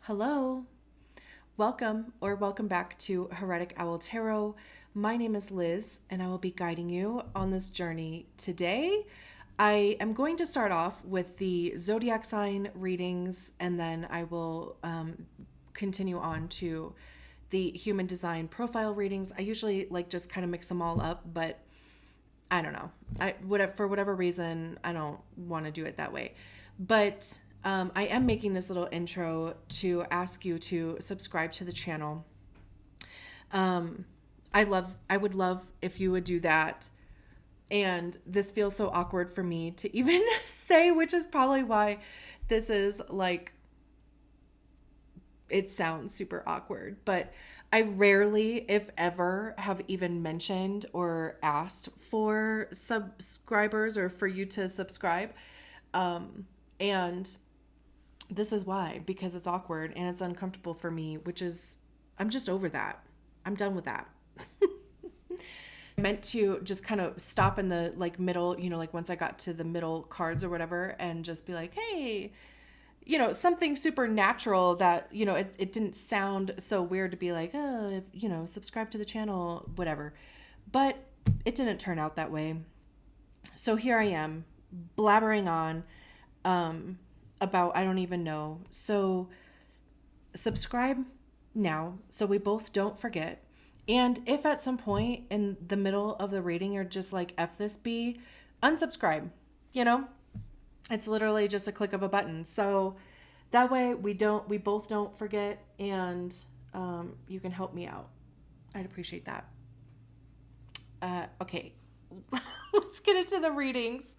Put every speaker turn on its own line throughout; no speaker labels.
Hello, welcome back to Heretic Owl Tarot. My name is Liz, and I will be guiding you on this journey today. I am going to start off with the zodiac sign readings, and then I will continue on to the human design profile readings. I usually just kind of mix them all up, but I don't know. For whatever reason, I don't want to do it that way. But I am making this little intro to ask you to subscribe to the channel. I would love if you would do that. And this feels so awkward for me to even say, which is probably why this is it sounds super awkward, but I rarely, if ever, have even mentioned or asked for subscribers or for you to subscribe. And this is why, because it's awkward and it's uncomfortable for me, I'm just over that. I'm done with that. I meant to just kind of stop in the middle, once I got to the middle cards or whatever, and just be like, hey, something supernatural that, it didn't sound so weird to be like, oh, subscribe to the channel, whatever. But it didn't turn out that way. So here I am blabbering on about I don't even know. So subscribe now so we both don't forget. And if at some point in the middle of the reading you're just like, F this B, unsubscribe, It's literally just a click of a button. So that way we both don't forget, and you can help me out. I'd appreciate that. Okay, let's get into the readings.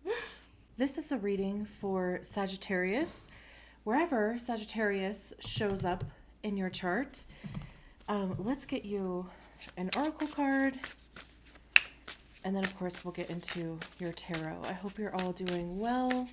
This is the reading for Sagittarius, wherever Sagittarius shows up in your chart. Let's get you an oracle card. And then, of course, we'll get into your tarot. I hope you're all doing well.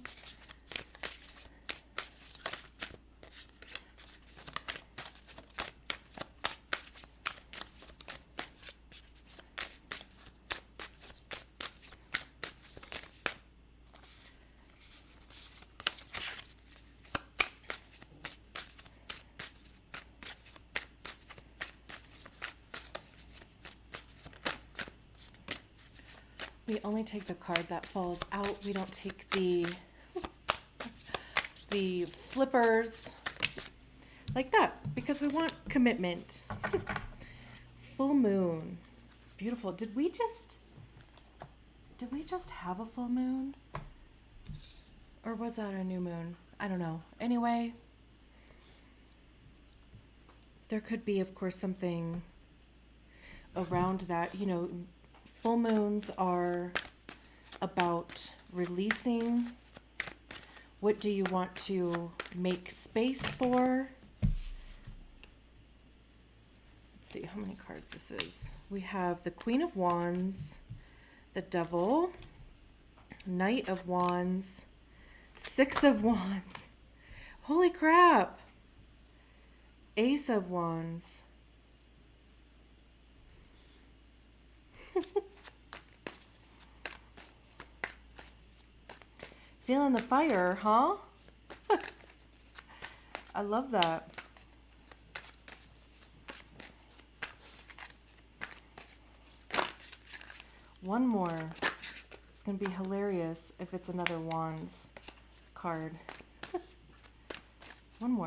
We only take the card that falls out. We don't take the flippers like that because we want commitment. Full moon. Beautiful. Did we just have a full moon? Or was that a new moon? I don't know. Anyway, there could be, of course, something around that, Full moons are about releasing. What do you want to make space for? Let's see how many cards this is. We have the Queen of Wands, the Devil, Knight of Wands, Six of Wands. Holy crap! Ace of Wands. Feeling the fire, huh? I love that. One more. It's going to be hilarious if it's another Wands card. One more.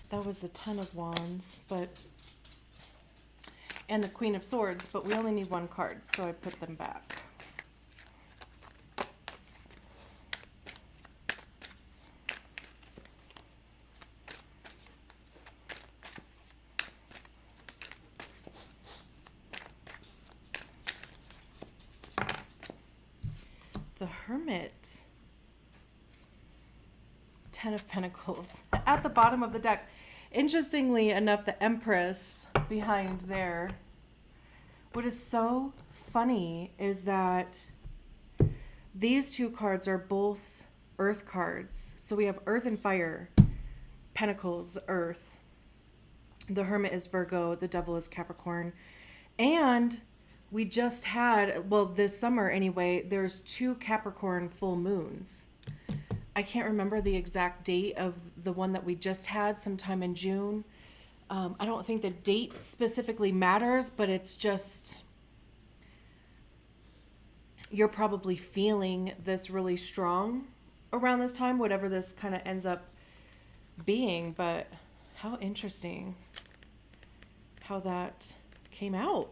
That was the Ten of Wands, and the Queen of Swords, but we only need one card, so I put them back. The Hermit. Ten of Pentacles at the bottom of the deck. Interestingly enough, the Empress behind there. What is so funny is that these two cards are both Earth cards. So we have Earth and Fire. Pentacles, Earth. The Hermit is Virgo. The Devil is Capricorn. And We just had, well, this summer anyway, there's 2 Capricorn full moons. I can't remember the exact date of the one that we just had, sometime in June. I don't think the date specifically matters, but it's just, you're probably feeling this really strong around this time, whatever this kind of ends up being. But how interesting how that came out.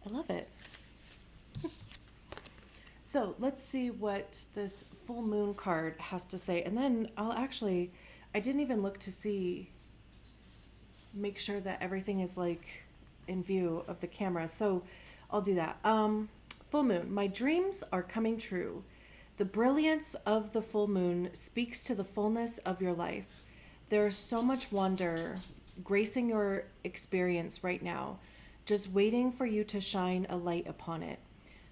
I love it. So let's see what this full moon card has to say. And then I didn't even look to make sure that everything is like in view of the camera. So I'll do that. Full moon. My dreams are coming true. The brilliance of the full moon speaks to the fullness of your life. There is so much wonder gracing your experience right now, just waiting for you to shine a light upon it.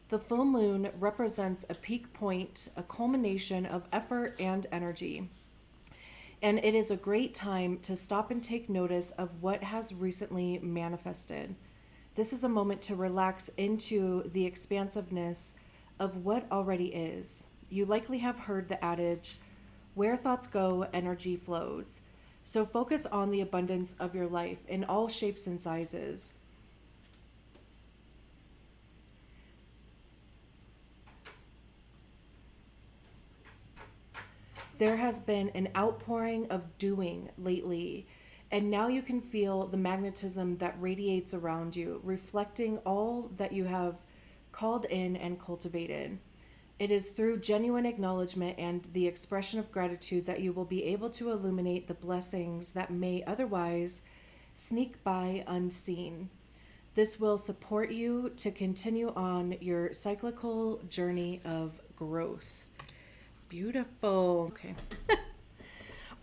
The full moon represents a peak point, a culmination of effort and energy. And it is a great time to stop and take notice of what has recently manifested. This is a moment to relax into the expansiveness of what already is. You likely have heard the adage, where thoughts go, energy flows. So focus on the abundance of your life in all shapes and sizes. There has been an outpouring of doing lately, and now you can feel the magnetism that radiates around you, reflecting all that you have called in and cultivated. It is through genuine acknowledgement and the expression of gratitude that you will be able to illuminate the blessings that may otherwise sneak by unseen. This will support you to continue on your cyclical journey of growth. Beautiful. Okay.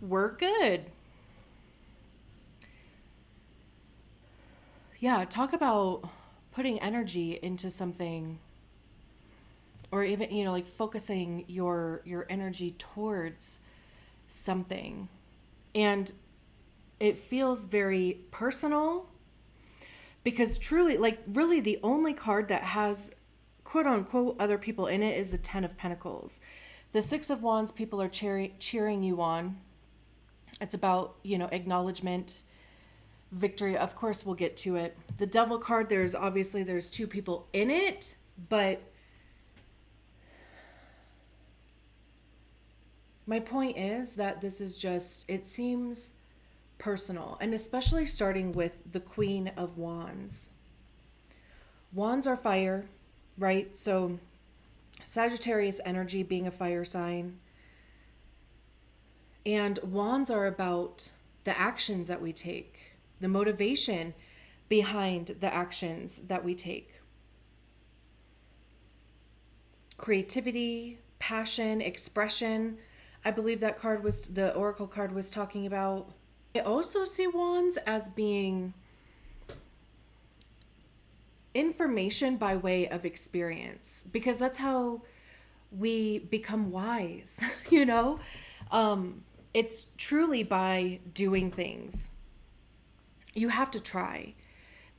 We're good. Yeah, talk about putting energy into something, or even, like focusing your energy towards something. And it feels very personal, because truly, like, really the only card that has quote unquote other people in it is the 10 of Pentacles. The 6 of Wands, people are cheering you on. It's about, acknowledgement, victory. Of course, we'll get to it. The Devil card, there's 2 people in it, but my point is that this is just, it seems personal, and especially starting with the Queen of Wands. Wands are fire, right? So Sagittarius energy, being a fire sign. And wands are about the actions that we take, the motivation behind the actions that we take. Creativity, passion, expression. I believe that the Oracle card was talking about. I also see wands as being information by way of experience, because that's how we become wise. It's truly by doing things. You have to try.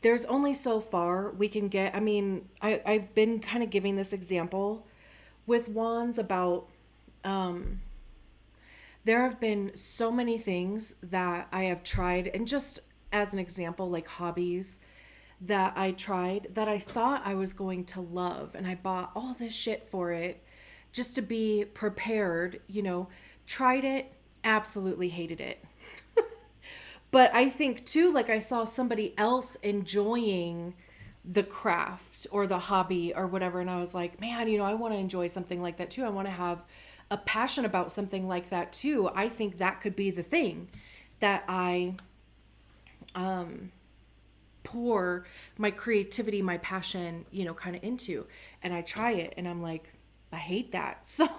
There's only so far we can get. I mean, I've been kind of giving this example with wands about there have been so many things that I have tried, and just as an example, like hobbies that I tried that I thought I was going to love, and I bought all this shit for it just to be prepared, tried it, absolutely hated it. But I think too, like, I saw somebody else enjoying the craft or the hobby or whatever, and I was like, man, I want to enjoy something like that too. I want to have a passion about something like that too. I think that could be the thing that I pour my creativity, my passion, kind of into. And I try it and I'm like, I hate that. So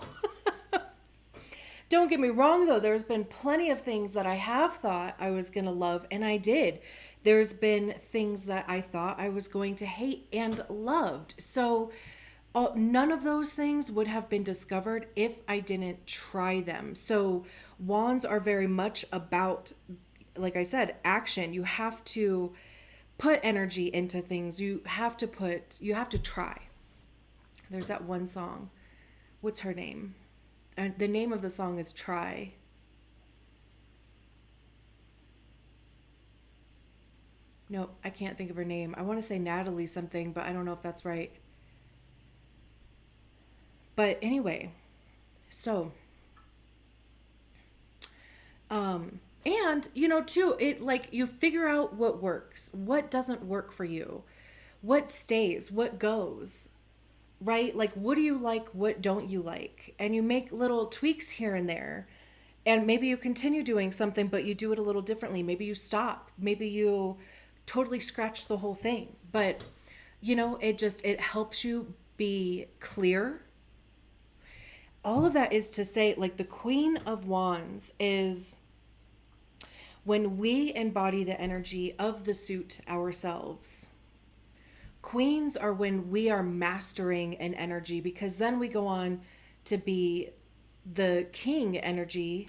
don't get me wrong though, there's been plenty of things that I have thought I was going to love, and I did. There's been things that I thought I was going to hate and loved. So none of those things would have been discovered if I didn't try them. So wands are very much about, like I said, action. You have to put energy into things. You have to try. There's that one song. What's her name? The name of the song is Try. No, I can't think of her name. I want to say Natalie something, but I don't know if that's right. But anyway, so and too, it like you figure out what works, what doesn't work for you, what stays, what goes, right? Like, what do you like, what don't you like? And you make little tweaks here and there. And maybe you continue doing something, but you do it a little differently. Maybe you stop. Maybe you totally scratch the whole thing. But, it helps you be clear. All of that is to say, like, the Queen of Wands is when we embody the energy of the suit ourselves. Queens are when we are mastering an energy, because then we go on to be the king energy.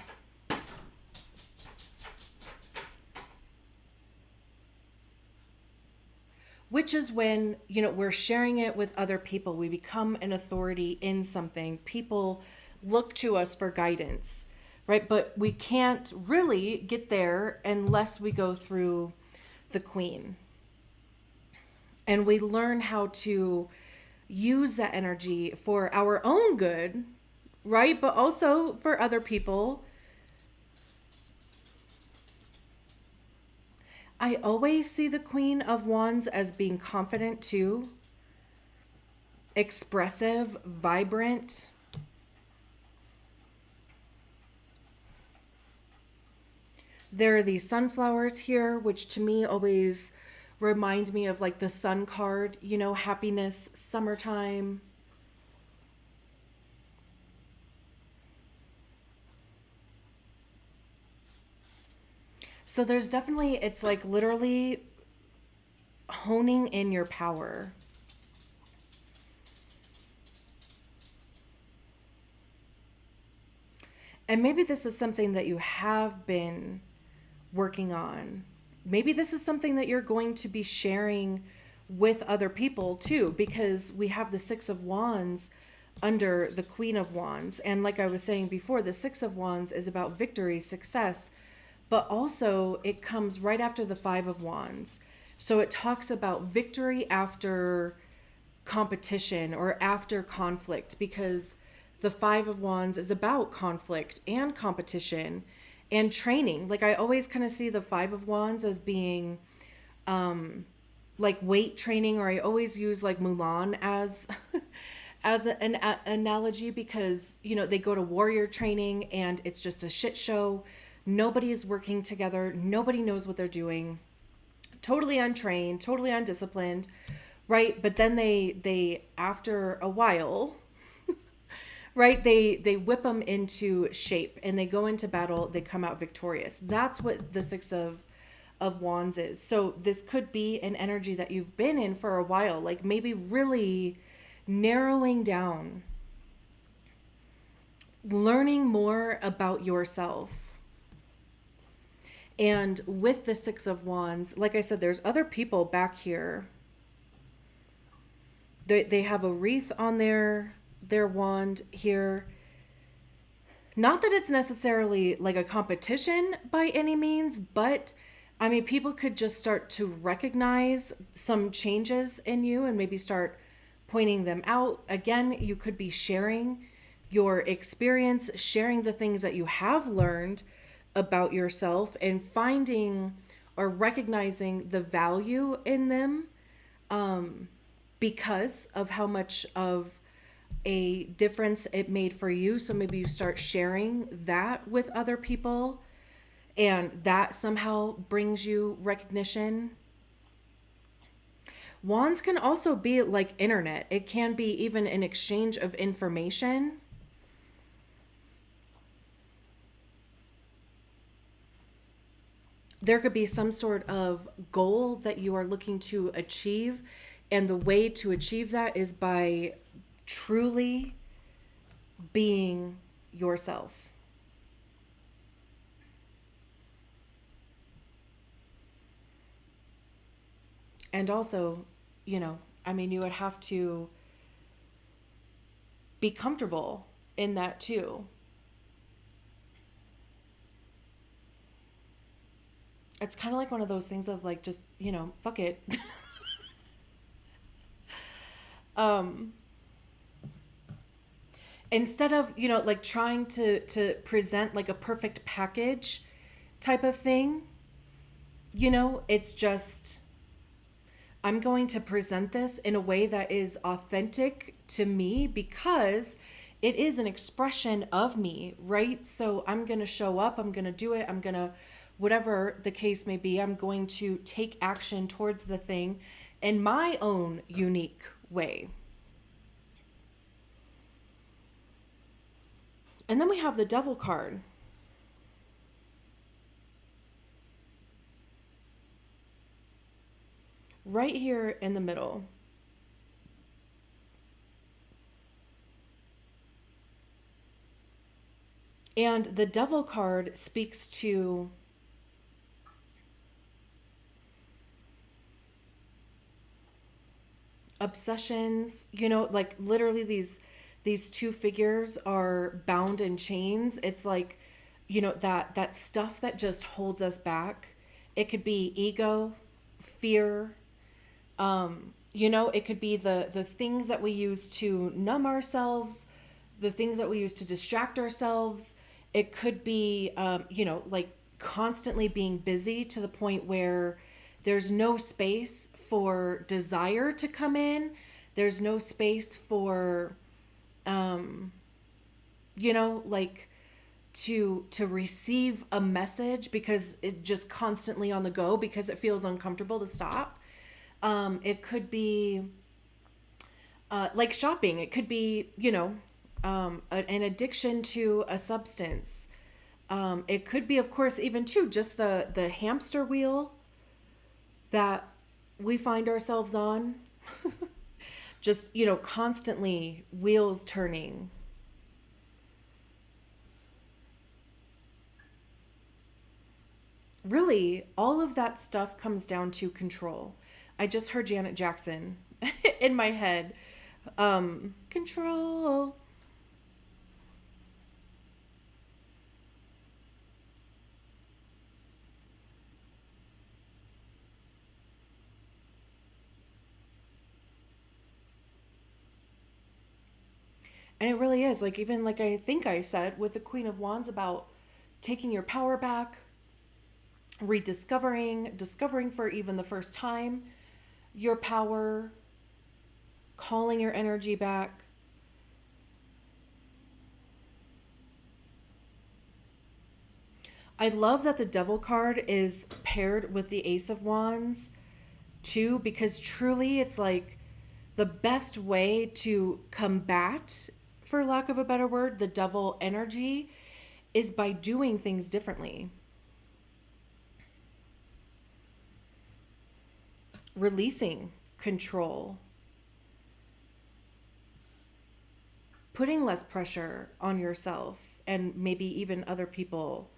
Which is when, we're sharing it with other people. We become an authority in something. People look to us for guidance, right? But we can't really get there unless we go through the Queen. And we learn how to use that energy for our own good, right? But also for other people. I always see the Queen of Wands as being confident too, expressive, vibrant. There are these sunflowers here, which to me always remind me of like the sun card, happiness, summertime. So there's definitely, it's like literally honing in your power. And maybe this is something that you have been working on. Maybe this is something that you're going to be sharing with other people too, because we have the Six of Wands under the Queen of Wands. And like I was saying before, the Six of Wands is about victory, success, but also it comes right after the Five of Wands. So it talks about victory after competition or after conflict, because the Five of Wands is about conflict and competition and training. Like I always kind of see the Five of Wands as being like weight training, or I always use like Mulan as as an analogy, because they go to warrior training and it's just a shit show. Nobody is working together. Nobody knows what they're doing. Totally untrained, totally undisciplined, right? But then they after a while, right, they whip them into shape and they go into battle. They come out victorious. That's what the Six of Wands is. So this could be an energy that you've been in for a while, like maybe really narrowing down, learning more about yourself. And with the Six of Wands, like I said, there's other people back here. They have a wreath on their wand here. Not that it's necessarily like a competition by any means, but I mean, people could just start to recognize some changes in you and maybe start pointing them out. Again, you could be sharing your experience, sharing the things that you have learned about yourself, and finding or recognizing the value in them because of how much of a difference it made for you. So maybe you start sharing that with other people, and that somehow brings you recognition. Wands can also be like internet. It can be even an exchange of information. There could be some sort of goal that you are looking to achieve, and the way to achieve that is by truly being yourself. And also, I mean, you would have to be comfortable in that too. It's kind of like one of those things of like, just, fuck it. um, Instead of, like trying to present like a perfect package type of thing, it's just, I'm going to present this in a way that is authentic to me because it is an expression of me, right? So I'm going to show up, I'm going to do it, I'm going to, whatever the case may be, I'm going to take action towards the thing in my own unique way. And then we have the Devil card. Right here in the middle. And the Devil card speaks to obsessions, like literally these two figures are bound in chains. It's like, that stuff that just holds us back. It could be ego, fear, it could be the things that we use to numb ourselves, the things that we use to distract ourselves. It could be, like constantly being busy to the point where there's no space for desire to come in. There's no space for, like to receive a message because it just constantly on the go because it feels uncomfortable to stop. It could be like shopping. It could be, an addiction to a substance. It could be, of course, even too, just the hamster wheel that we find ourselves on. Just, constantly wheels turning. Really, all of that stuff comes down to control. I just heard Janet Jackson in my head. Control. And it really is, like, even like I think I said with the Queen of Wands about taking your power back, discovering for even the first time your power, calling your energy back. I love that the Devil card is paired with the Ace of Wands too, because truly it's like the best way to combat, for lack of a better word, the devil energy is by doing things differently. Releasing control. Putting less pressure on yourself and maybe even other people.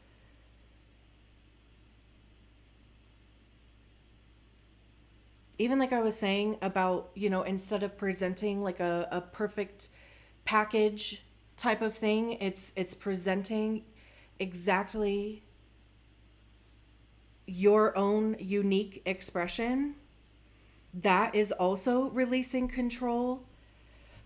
Even like I was saying about, instead of presenting like a perfect package type of thing, it's presenting exactly your own unique expression. That is also releasing control.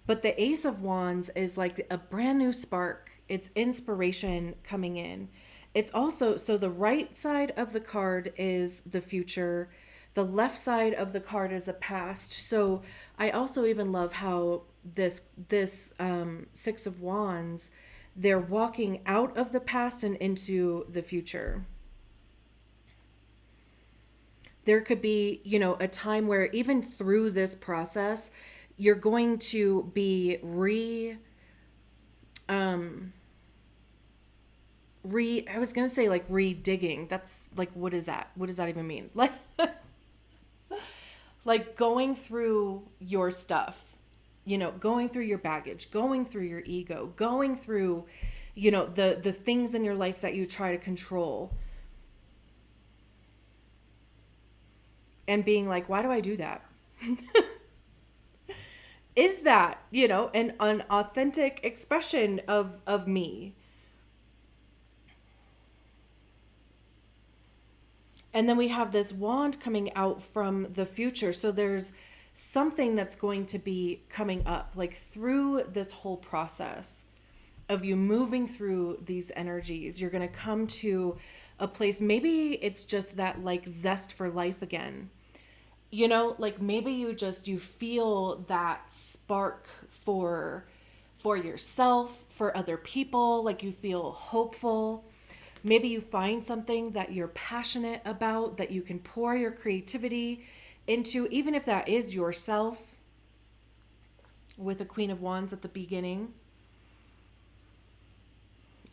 But the Ace of Wands is like a brand new spark. It's inspiration coming in. It's also, so the right side of the card is the future. The left side of the card is a past. So I also even love how this Six of Wands, they're walking out of the past and into the future. There could be, a time where even through this process, you're going to be I was going to say like re-digging. That's like, what is that? What does that even mean? Like going through your stuff, going through your baggage, going through your ego, going through, the things in your life that you try to control. and being like, why do I do that? Is that, an authentic expression of me? And then we have this wand coming out from the future. So there's something that's going to be coming up, like through this whole process of you moving through these energies. You're going to come to a place, maybe it's just that like zest for life again. Like maybe you feel that spark for yourself, for other people, like you feel hopeful. Maybe you find something that you're passionate about, that you can pour your creativity into, even if that is yourself, with the Queen of Wands at the beginning.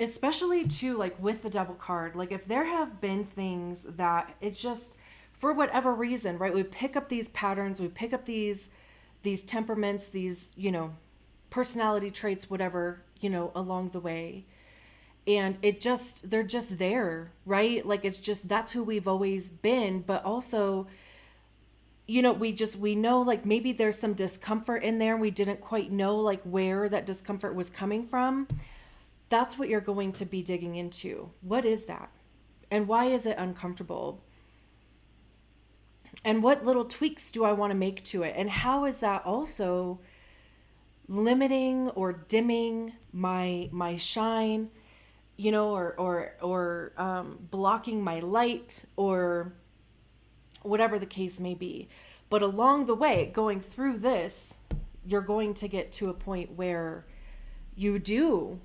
Especially too, like with the Devil card, like if there have been things that it's just for whatever reason, right? We pick up these patterns, we pick up these temperaments, these, personality traits, whatever, along the way. And they're just there, right? Like it's just, that's who we've always been. But also, we know like maybe there's some discomfort in there. We didn't quite know like where that discomfort was coming from. That's what you're going to be digging into. What is that? And why is it uncomfortable? And what little tweaks do I want to make to it? And how is that also limiting or dimming my shine, or blocking my light, or whatever the case may be. But along the way, going through this, you're going to get to a point where you do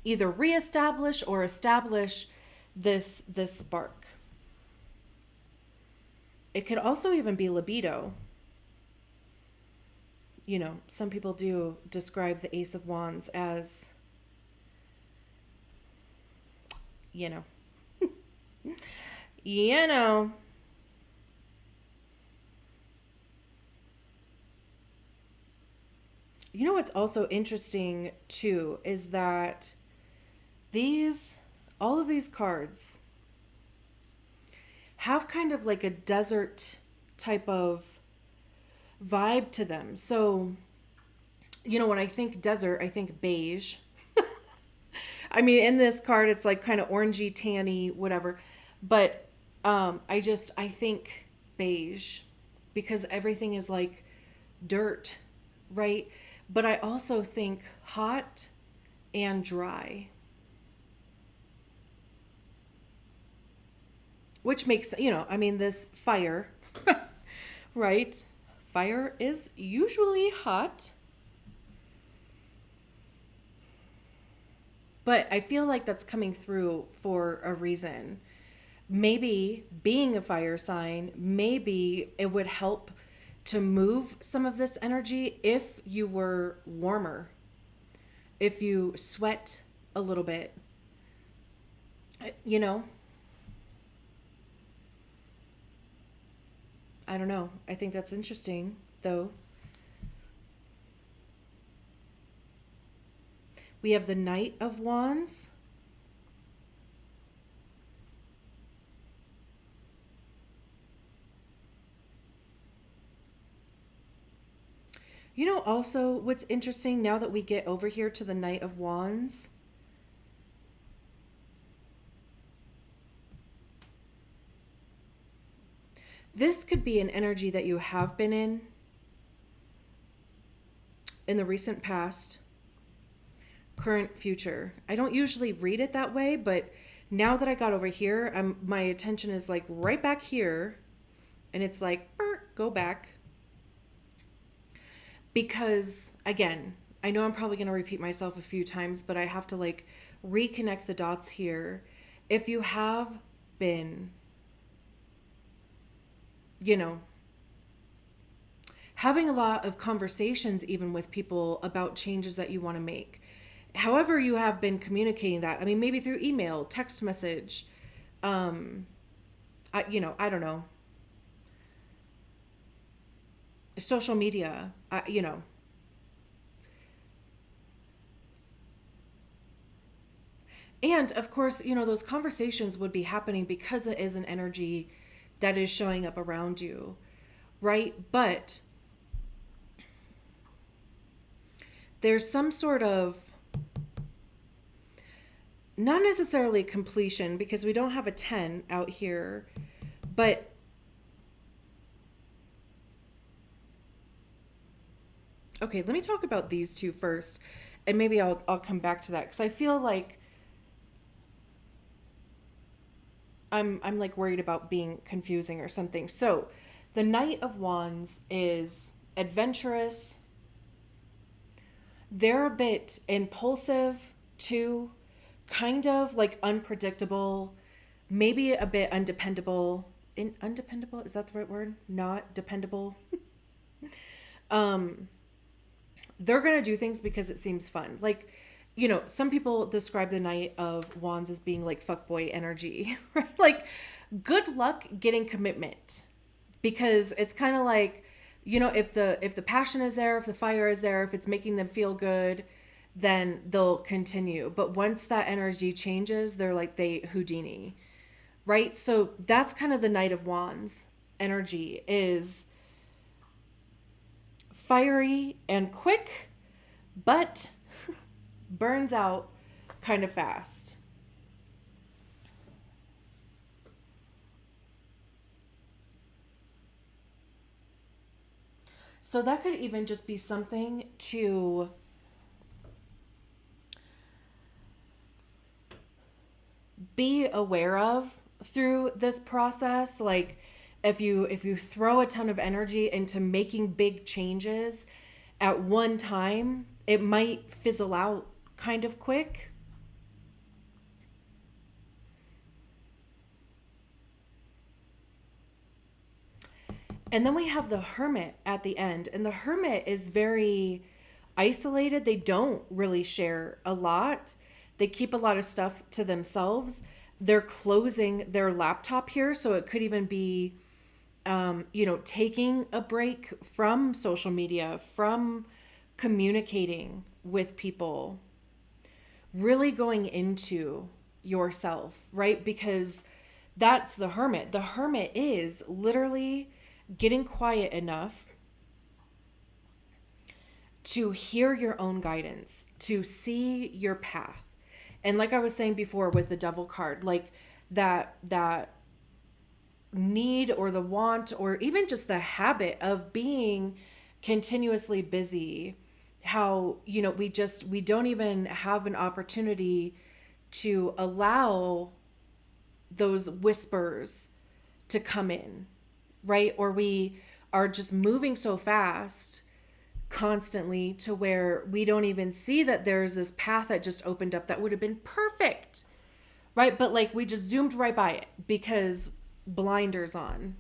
either reestablish or establish this spark. It could also even be libido. Some people do describe the Ace of Wands as, you know. What's also interesting too is that all of these cards have kind of like a desert type of vibe to them. So, when I think desert, I think beige. I mean, in this card, it's like kind of orangey, tanny, whatever. But I think beige because everything is like dirt, right? But I also think hot and dry. Which makes, this fire, right? Fire is usually hot. But I feel like that's coming through for a reason. Maybe being a fire sign, maybe it would help to move some of this energy if you were warmer, if you sweat a little bit, I don't know. I think that's interesting, though. We have the Knight of Wands. Also what's interesting now that we get over here to the Knight of Wands, this could be an energy that you have been in the recent past, current, future. I don't usually read it that way, but now that I got over here, my attention is like right back here, and it's like, go back. Because again, I know I'm probably going to repeat myself a few times, but I have to like reconnect the dots here. If you have been, having a lot of conversations even with people about changes that you want to make. However you have been communicating that. I mean, maybe through email, text message, I don't know. Social media, And of course, those conversations would be happening because it is an energy that is showing up around you, right? But there's some sort of, not necessarily completion, because we don't have a 10 out here, but okay, let me talk about these two first, and maybe I'll come back to that, because I feel like I'm like worried about being confusing or something. So the Knight of Wands is adventurous. They're a bit impulsive too, kind of like unpredictable, maybe a bit undependable. Undependable, is that the right word? Not dependable. They're gonna do things because it seems fun. Like, you know, some people describe the Knight of Wands as being like fuckboy energy, right? Like, good luck getting commitment, because it's kind of like, you know, if the passion is there, if the fire is there, if it's making them feel good, then they'll continue. But once that energy changes, they're like they Houdini, right? So that's kind of the Knight of Wands energy, is fiery and quick, but burns out kind of fast. So that could even just be something to be aware of through this process. Like, if you throw a ton of energy into making big changes at one time, it might fizzle out kind of quick. And then we have the Hermit at the end. And the Hermit is very isolated. They don't really share a lot. They keep a lot of stuff to themselves. They're closing their laptop here. So it could even be, you know, taking a break from social media, from communicating with people, really going into yourself, right? Because that's the Hermit. The Hermit is literally getting quiet enough to hear your own guidance, to see your path. And like I was saying before with the Devil card, like that need or the want or even just the habit of being continuously busy, how, you know, we don't even have an opportunity to allow those whispers to come in, right? Or we are just moving so fast constantly to where we don't even see that there's this path that just opened up that would have been perfect, right? But like we just zoomed right by it because blinders on.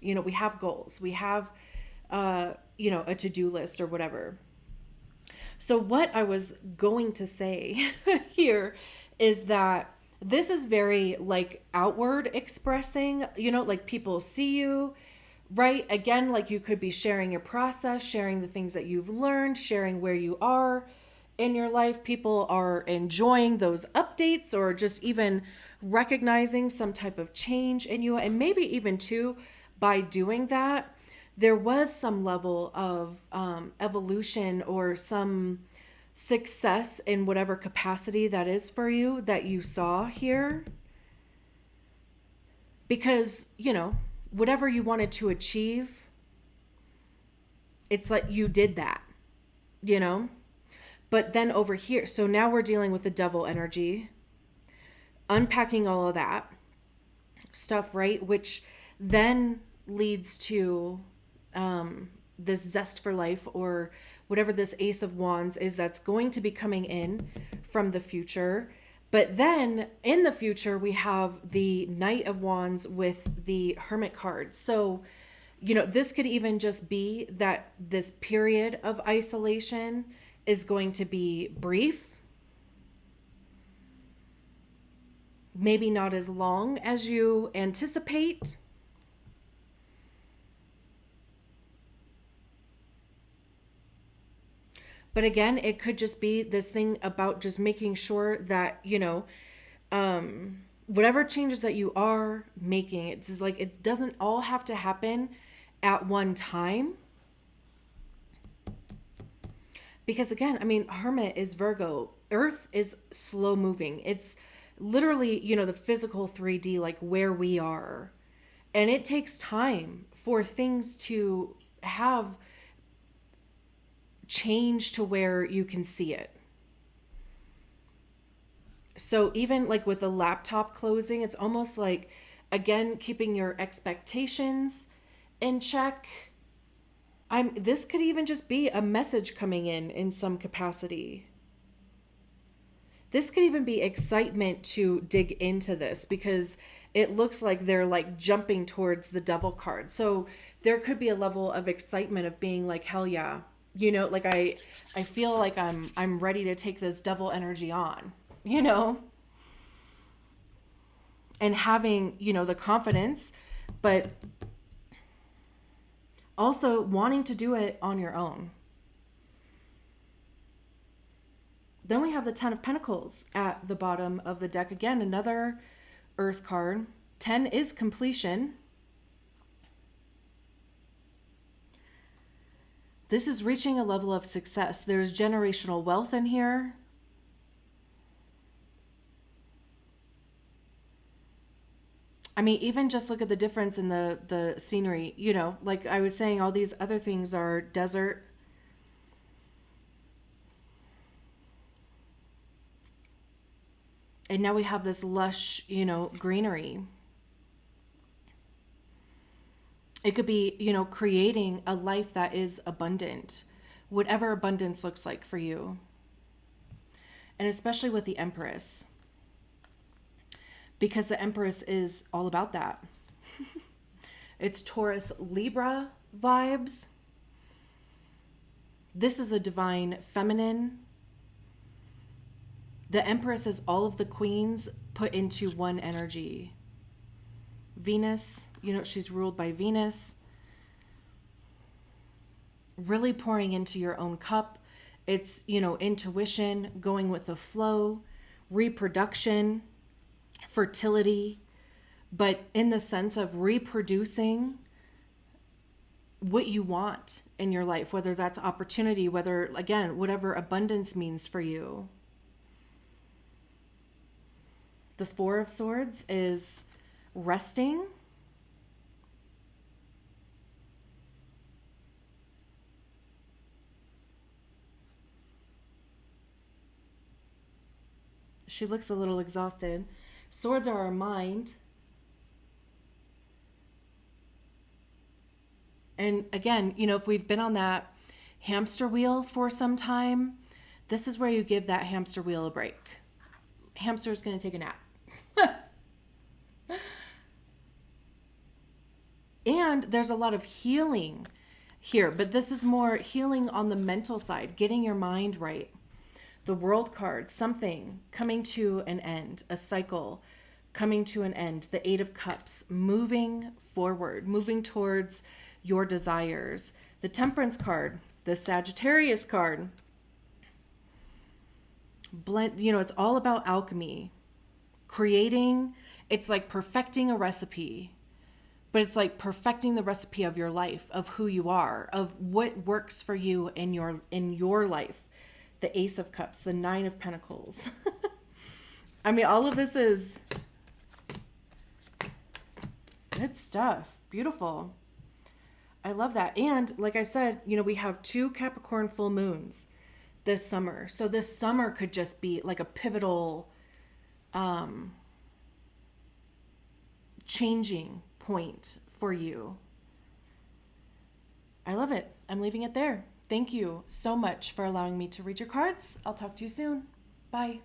You know, we have goals, we have you know, a to-do list or whatever. So what I was going to say here is that this is very like outward expressing, you know, like people see you, right? Again, like you could be sharing your process, sharing the things that you've learned, sharing where you are in your life. People are enjoying those updates or just even recognizing some type of change in you. And maybe even too, by doing that, there was some level of evolution or some success in whatever capacity that is for you that you saw here. Because, you know, whatever you wanted to achieve, it's like you did that, you know? But then over here, so now we're dealing with the Devil energy, unpacking all of that stuff, right? Which then leads to this zest for life or whatever this Ace of Wands is that's going to be coming in from the future. But then in the future, we have the Knight of Wands with the Hermit card. So, you know, this could even just be that this period of isolation is going to be brief, maybe not as long as you anticipate. But again, it could just be this thing about just making sure that, you know, whatever changes that you are making, it's just like it doesn't all have to happen at one time. Because again, I mean, Hermit is Virgo. Earth is slow moving. It's literally, the physical 3D, like where we are. And it takes time for things to have change to where you can see it. So even like with the laptop closing, it's almost like, again, keeping your expectations in check. This could even just be a message coming in some capacity. This could even be excitement to dig into this, because it looks like they're like jumping towards the devil card. So there could be a level of excitement of being like, hell yeah. Like I feel like I'm ready to take this devil energy on, and having, the confidence, but also wanting to do it on your own. Then we have the 10 of Pentacles at the bottom of the deck. Again, another Earth card. 10 is completion. This is reaching a level of success. There's generational wealth in here. I mean, even just look at the difference in the scenery, like I was saying, all these other things are desert. And now we have this lush, greenery. It could be, creating a life that is abundant, whatever abundance looks like for you. And especially with the Empress, because the Empress is all about that. It's Taurus Libra vibes. This is a divine feminine. The Empress is all of the queens put into one energy. Venus, she's ruled by Venus. Really pouring into your own cup. It's, intuition, going with the flow, reproduction, fertility, but in the sense of reproducing what you want in your life, whether that's opportunity, whether, again, whatever abundance means for you. The 4 of Swords is resting. She looks a little exhausted. Swords are our mind. And again, if we've been on that hamster wheel for some time, this is where you give that hamster wheel a break. Hamster's going to take a nap. And there's a lot of healing here, but this is more healing on the mental side, getting your mind right. The World card, something coming to an end, a cycle coming to an end. The 8 of Cups, moving forward, moving towards your desires. The Temperance card, the Sagittarius card. It's all about alchemy. Creating, it's like perfecting a recipe. But it's like perfecting the recipe of your life, of who you are, of what works for you in your life. The Ace of Cups, the 9 of Pentacles. I mean, all of this is good stuff. Beautiful. I love that. And like I said, we have 2 Capricorn full moons this summer. So this summer could just be like a pivotal changing point for you. I love it. I'm leaving it there. Thank you so much for allowing me to read your cards. I'll talk to you soon. Bye.